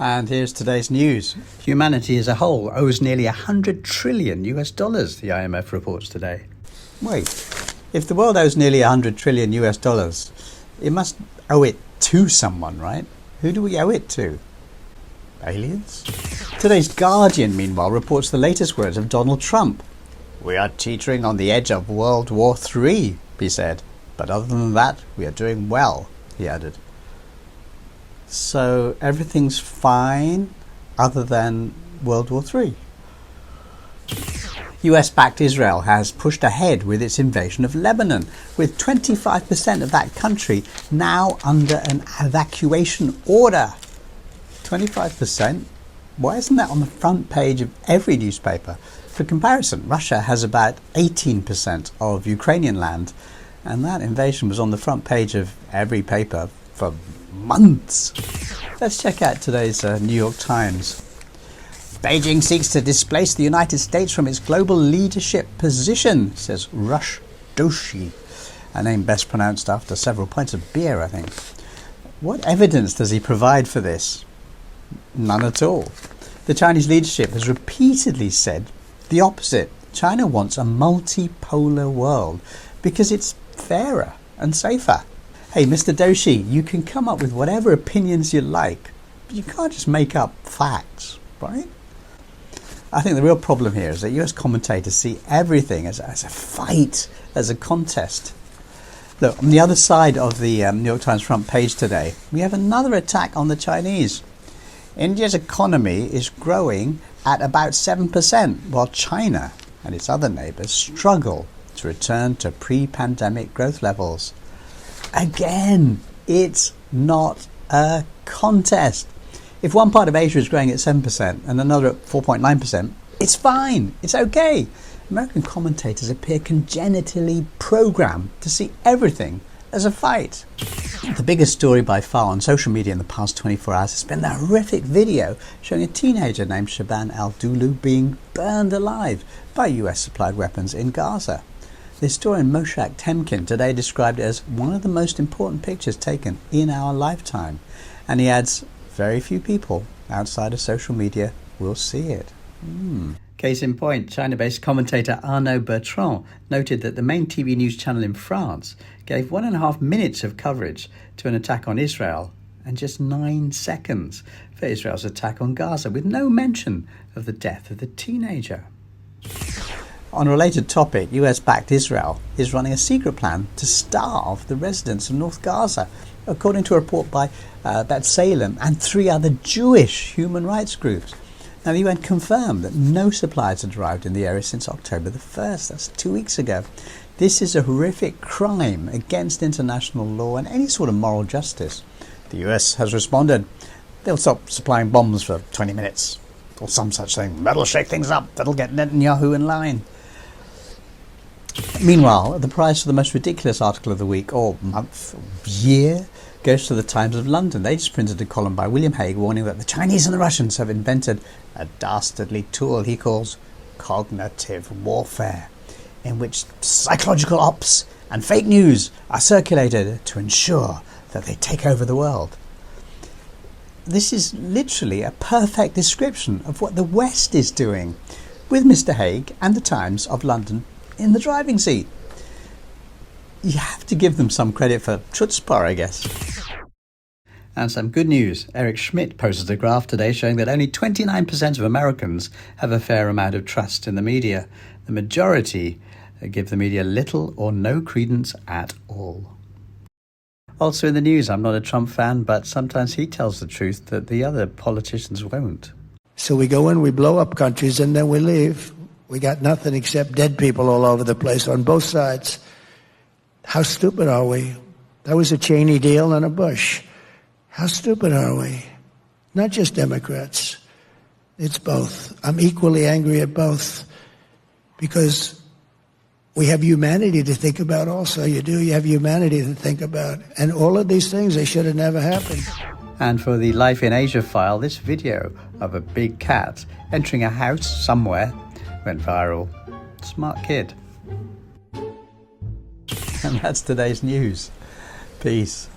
And here's today's news. Humanity as a whole owes nearly $100 trillion, the IMF reports today. Wait, if the world owes nearly $100 trillion, it must owe it to someone, right? Who do we owe it to? Aliens? Today's Guardian, meanwhile, reports the latest words of Donald Trump. "We are teetering on the edge of World War III, he said. But other than that, we are doing well," he added. So everything's fine other than World War III. US-backed Israel has pushed ahead with its invasion of Lebanon, with 25% of that country now under an evacuation order. 25%? Why isn't that on the front page of every newspaper? For comparison, Russia has about 18% of Ukrainian land, and that invasion was on the front page of every paper for months. Let's check out today's New York Times. "Beijing seeks to displace the United States from its global leadership position," says Rush Doshi, a name best pronounced after several pints of beer, I think. What evidence does he provide for this? None at all. The Chinese leadership has repeatedly said the opposite. China wants a multipolar world because it's fairer and safer. Hey, Mr. Doshi, you can come up with whatever opinions you like, but you can't just make up facts, right? I think the real problem here is that US commentators see everything as a fight, as a contest. Look, on the other side of the New York Times front page today, we have another attack on the Chinese. India's economy is growing at about 7%, while China and its other neighbours struggle to return to pre-pandemic growth levels. Again, it's not a contest. If one part of Asia is growing at 7% and another at 4.9%, it's fine, it's okay. American commentators appear congenitally programmed to see everything as a fight. The biggest story by far on social media in the past 24 hours has been the horrific video showing a teenager named Shaban al-Dulu being burned alive by US-supplied weapons in Gaza. The historian Moshe Temkin today described it as one of the most important pictures taken in our lifetime. And he adds, very few people outside of social media will see it. Case in point, China-based commentator Arnaud Bertrand noted that the main TV news channel in France gave 1.5 minutes of coverage to an attack on Israel and just 9 seconds for Israel's attack on Gaza, with no mention of the death of the teenager. On a related topic, US-backed Israel is running a secret plan to starve the residents of North Gaza, according to a report by B'Tselem and 3 other Jewish human rights groups. Now, the UN confirmed that no supplies had arrived in the area since October the 1st. That's 2 weeks ago. This is a horrific crime against international law and any sort of moral justice. The US has responded. They'll stop supplying bombs for 20 minutes, or some such thing. That'll shake things up. That'll get Netanyahu in line. Meanwhile, the prize for the most ridiculous article of the week, or month, or year, goes to the Times of London. They just printed a column by William Hague warning that the Chinese and the Russians have invented a dastardly tool he calls cognitive warfare, in which psychological ops and fake news are circulated to ensure that they take over the world. This is literally a perfect description of what the West is doing, with Mr. Hague and the Times of London in the driving seat. You have to give them some credit for chutzpah, I guess. And some good news. Eric Schmidt posted a graph today showing that only 29% of Americans have a fair amount of trust in the media. The majority give the media little or no credence at all. Also in the news, I'm not a Trump fan, but sometimes he tells the truth that the other politicians won't. So we go in, we blow up countries, and then we leave. We got nothing except dead people all over the place on both sides. How stupid are we? That was a Cheney deal and a Bush. How stupid are we? Not just Democrats. It's both. I'm equally angry at both because we have humanity to think about also. You do. You have humanity to think about. And all of these things, they should have never happened. And for the Life in Asia file, this video of a big cat entering a house somewhere went viral. Smart kid. And that's today's news. Peace.